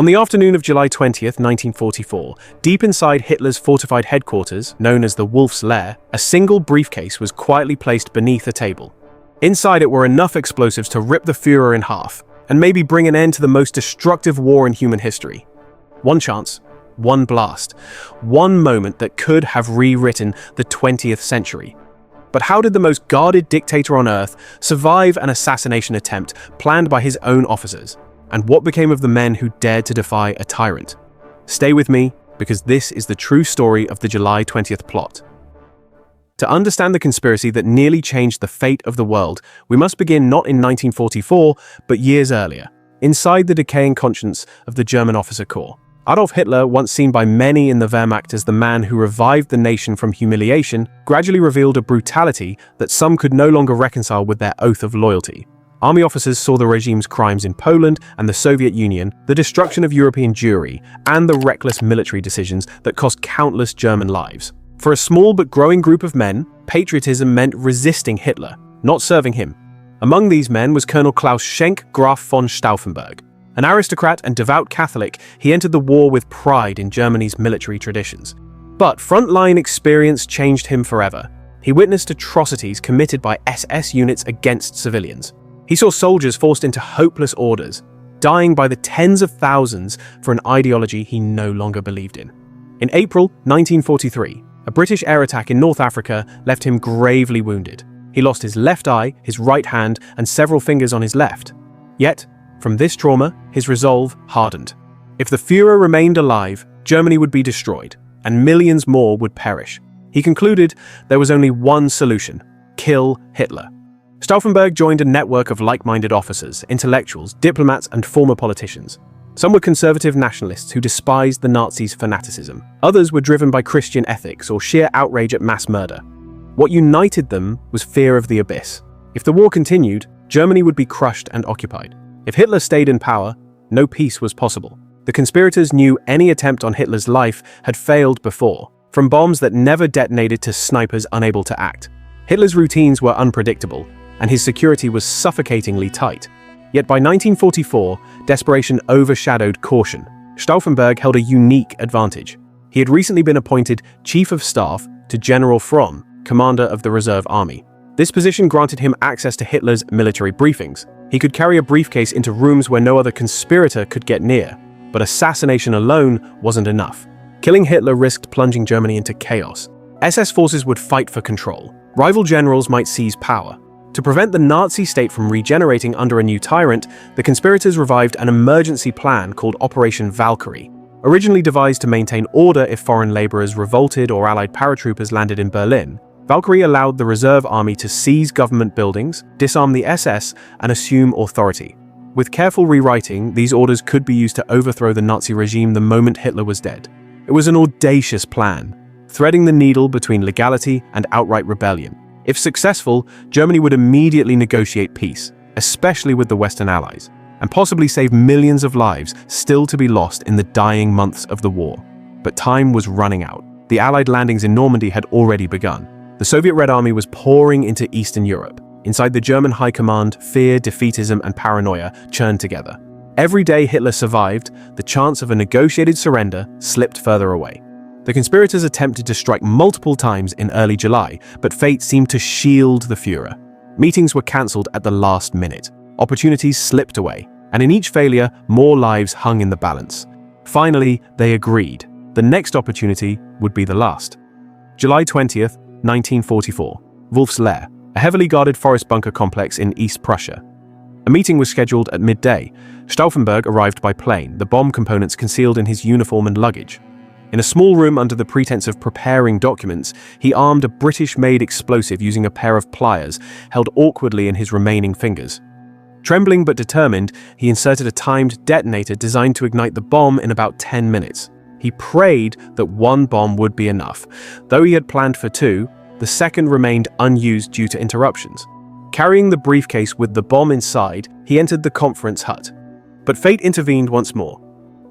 On the afternoon of July 20th, 1944, deep inside Hitler's fortified headquarters, known as the Wolf's Lair, a single briefcase was quietly placed beneath a table. Inside it were enough explosives to rip the Führer in half, and maybe bring an end to the most destructive war in human history. One chance, one blast, one moment that could have rewritten the 20th century. But how did the most guarded dictator on earth survive an assassination attempt planned by his own officers? And what became of the men who dared to defy a tyrant? Stay with me, because this is the true story of the July 20th plot. To understand the conspiracy that nearly changed the fate of the world, we must begin not in 1944, but years earlier, inside the decaying conscience of the German officer corps. Adolf Hitler, once seen by many in the Wehrmacht as the man who revived the nation from humiliation, gradually revealed a brutality that some could no longer reconcile with their oath of loyalty. Army officers saw the regime's crimes in Poland and the Soviet Union, the destruction of European Jewry, and the reckless military decisions that cost countless German lives. For a small but growing group of men, patriotism meant resisting Hitler, not serving him. Among these men was Colonel Claus von Stauffenberg. An aristocrat and devout Catholic, he entered the war with pride in Germany's military traditions. But frontline experience changed him forever. He witnessed atrocities committed by SS units against civilians. He saw soldiers forced into hopeless orders, dying by the tens of thousands for an ideology he no longer believed in. In April 1943, a British air attack in North Africa left him gravely wounded. He lost his left eye, his right hand, and several fingers on his left. Yet, from this trauma, his resolve hardened. If the Führer remained alive, Germany would be destroyed, and millions more would perish. He concluded there was only one solution: kill Hitler. Stauffenberg joined a network of like-minded officers, intellectuals, diplomats, and former politicians. Some were conservative nationalists who despised the Nazis' fanaticism. Others were driven by Christian ethics or sheer outrage at mass murder. What united them was fear of the abyss. If the war continued, Germany would be crushed and occupied. If Hitler stayed in power, no peace was possible. The conspirators knew any attempt on Hitler's life had failed before, from bombs that never detonated to snipers unable to act. Hitler's routines were unpredictable, and his security was suffocatingly tight. Yet by 1944, desperation overshadowed caution. Stauffenberg held a unique advantage. He had recently been appointed Chief of Staff to General Fromm, commander of the Reserve Army. This position granted him access to Hitler's military briefings. He could carry a briefcase into rooms where no other conspirator could get near. But assassination alone wasn't enough. Killing Hitler risked plunging Germany into chaos. SS forces would fight for control. Rival generals might seize power. To prevent the Nazi state from regenerating under a new tyrant, the conspirators revived an emergency plan called Operation Valkyrie. Originally devised to maintain order if foreign laborers revolted or Allied paratroopers landed in Berlin, Valkyrie allowed the Reserve Army to seize government buildings, disarm the SS, and assume authority. With careful rewriting, these orders could be used to overthrow the Nazi regime the moment Hitler was dead. It was an audacious plan, threading the needle between legality and outright rebellion. If successful, Germany would immediately negotiate peace, especially with the Western Allies, and possibly save millions of lives still to be lost in the dying months of the war. But time was running out. The Allied landings in Normandy had already begun. The Soviet Red Army was pouring into Eastern Europe. Inside the German high command, fear, defeatism, and paranoia churned together. Every day Hitler survived, the chance of a negotiated surrender slipped further away. The conspirators attempted to strike multiple times in early July, but fate seemed to shield the Führer. Meetings were cancelled at the last minute. Opportunities slipped away, and in each failure, more lives hung in the balance. Finally, they agreed. The next opportunity would be the last. July 20th, 1944. Wolf's Lair, a heavily guarded forest bunker complex in East Prussia. A meeting was scheduled at midday. Stauffenberg arrived by plane, the bomb components concealed in his uniform and luggage. In a small room under the pretense of preparing documents, he armed a British-made explosive using a pair of pliers held awkwardly in his remaining fingers. Trembling but determined, he inserted a timed detonator designed to ignite the bomb in about 10 minutes. He prayed that one bomb would be enough. Though he had planned for two, the second remained unused due to interruptions. Carrying the briefcase with the bomb inside, he entered the conference hut. But fate intervened once more.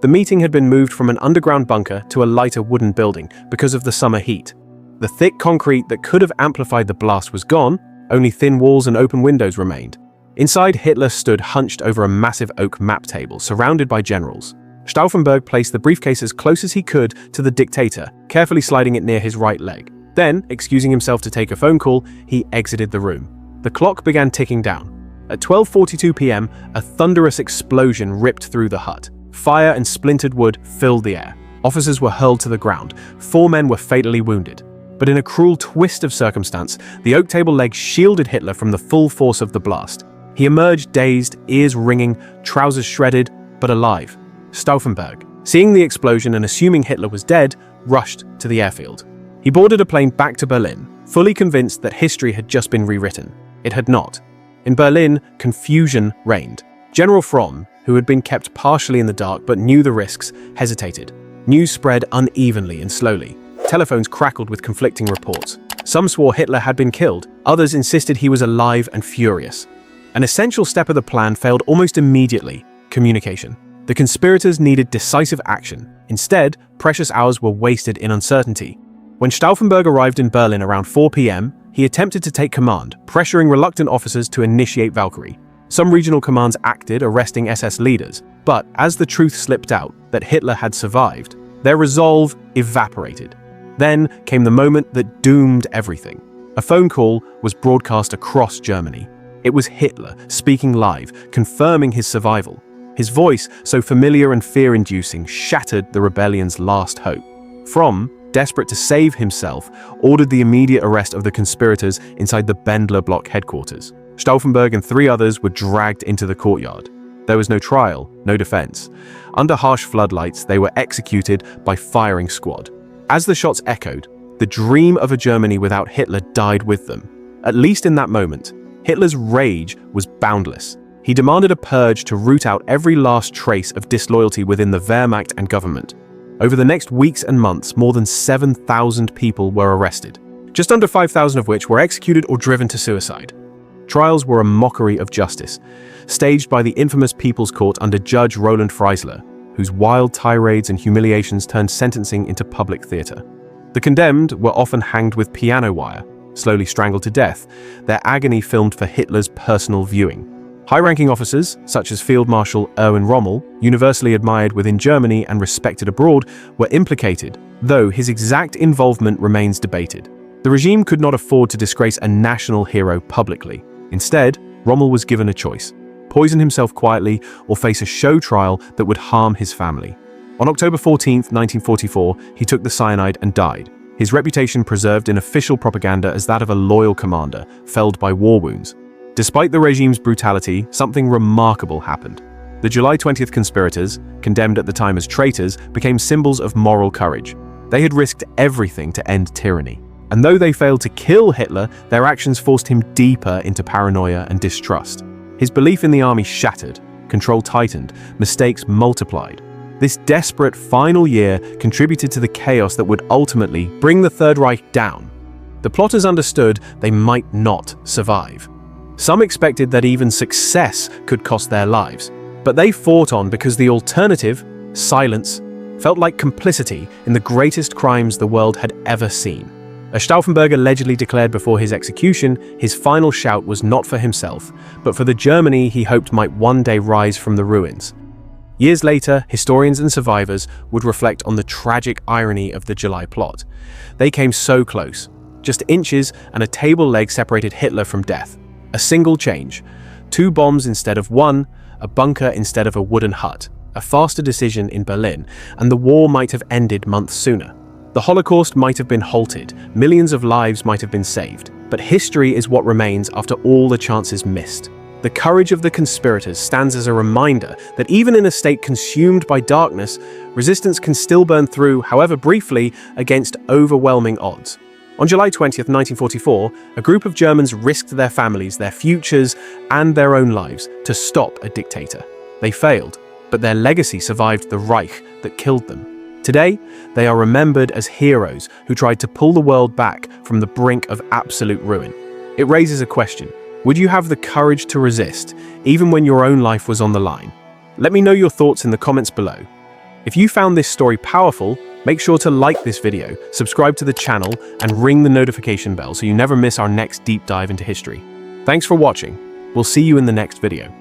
The meeting had been moved from an underground bunker to a lighter wooden building because of the summer heat. The thick concrete that could have amplified the blast was gone, only thin walls and open windows remained. Inside, Hitler stood hunched over a massive oak map table, surrounded by generals. Stauffenberg placed the briefcase as close as he could to the dictator, carefully sliding it near his right leg. Then, excusing himself to take a phone call, he exited the room. The clock began ticking down. At 12:42 p.m., a thunderous explosion ripped through the hut. Fire and splintered wood filled the air. Officers were hurled to the ground. 4 men were fatally wounded. But in a cruel twist of circumstance, the oak table leg shielded Hitler from the full force of the blast. He emerged dazed, ears ringing, trousers shredded, but alive. Stauffenberg, seeing the explosion and assuming Hitler was dead, rushed to the airfield. He boarded a plane back to Berlin, fully convinced that history had just been rewritten. It had not. In Berlin, confusion reigned. General Fromm, who had been kept partially in the dark but knew the risks, hesitated. News spread unevenly and slowly. Telephones crackled with conflicting reports. Some swore Hitler had been killed, others insisted he was alive and furious. An essential step of the plan failed almost immediately: communication. The conspirators needed decisive action. Instead, precious hours were wasted in uncertainty. When Stauffenberg arrived in Berlin around 4 p.m., he attempted to take command, pressuring reluctant officers to initiate Valkyrie. Some regional commands acted, arresting SS leaders, but as the truth slipped out that Hitler had survived, their resolve evaporated. Then came the moment that doomed everything. A phone call was broadcast across Germany. It was Hitler speaking live, confirming his survival. His voice, so familiar and fear-inducing, shattered the rebellion's last hope. Fromm, desperate to save himself, ordered the immediate arrest of the conspirators inside the Bendler block headquarters. Stauffenberg and 3 others were dragged into the courtyard. There was no trial, no defense. Under harsh floodlights, they were executed by firing squad. As the shots echoed, the dream of a Germany without Hitler died with them. At least in that moment, Hitler's rage was boundless. He demanded a purge to root out every last trace of disloyalty within the Wehrmacht and government. Over the next weeks and months, more than 7,000 people were arrested, just under 5,000 of which were executed or driven to suicide. Trials were a mockery of justice, staged by the infamous People's Court under Judge Roland Freisler, whose wild tirades and humiliations turned sentencing into public theater. The condemned were often hanged with piano wire, slowly strangled to death, their agony filmed for Hitler's personal viewing. High-ranking officers, such as Field Marshal Erwin Rommel, universally admired within Germany and respected abroad, were implicated, though his exact involvement remains debated. The regime could not afford to disgrace a national hero publicly. Instead, Rommel was given a choice: poison himself quietly or face a show trial that would harm his family. On October 14, 1944, he took the cyanide and died, his reputation preserved in official propaganda as that of a loyal commander, felled by war wounds. Despite the regime's brutality, something remarkable happened. The July 20th conspirators, condemned at the time as traitors, became symbols of moral courage. They had risked everything to end tyranny. And though they failed to kill Hitler, their actions forced him deeper into paranoia and distrust. His belief in the army shattered, control tightened, mistakes multiplied. This desperate final year contributed to the chaos that would ultimately bring the Third Reich down. The plotters understood they might not survive. Some expected that even success could cost their lives, but they fought on because the alternative, silence, felt like complicity in the greatest crimes the world had ever seen. As Stauffenberg allegedly declared before his execution, his final shout was not for himself, but for the Germany he hoped might one day rise from the ruins. Years later, historians and survivors would reflect on the tragic irony of the July plot. They came so close. Just inches and a table leg separated Hitler from death. A single change. 2 bombs instead of 1, a bunker instead of a wooden hut. A faster decision in Berlin, and the war might have ended months sooner. The Holocaust might have been halted, millions of lives might have been saved, but history is what remains after all the chances missed. The courage of the conspirators stands as a reminder that even in a state consumed by darkness, resistance can still burn through, however briefly, against overwhelming odds. On July 20th, 1944, a group of Germans risked their families, their futures, and their own lives to stop a dictator. They failed, but their legacy survived the Reich that killed them. Today, they are remembered as heroes who tried to pull the world back from the brink of absolute ruin. It raises a question. Would you have the courage to resist, even when your own life was on the line? Let me know your thoughts in the comments below. If you found this story powerful, make sure to like this video, subscribe to the channel, and ring the notification bell so you never miss our next deep dive into history. Thanks for watching. We'll see you in the next video.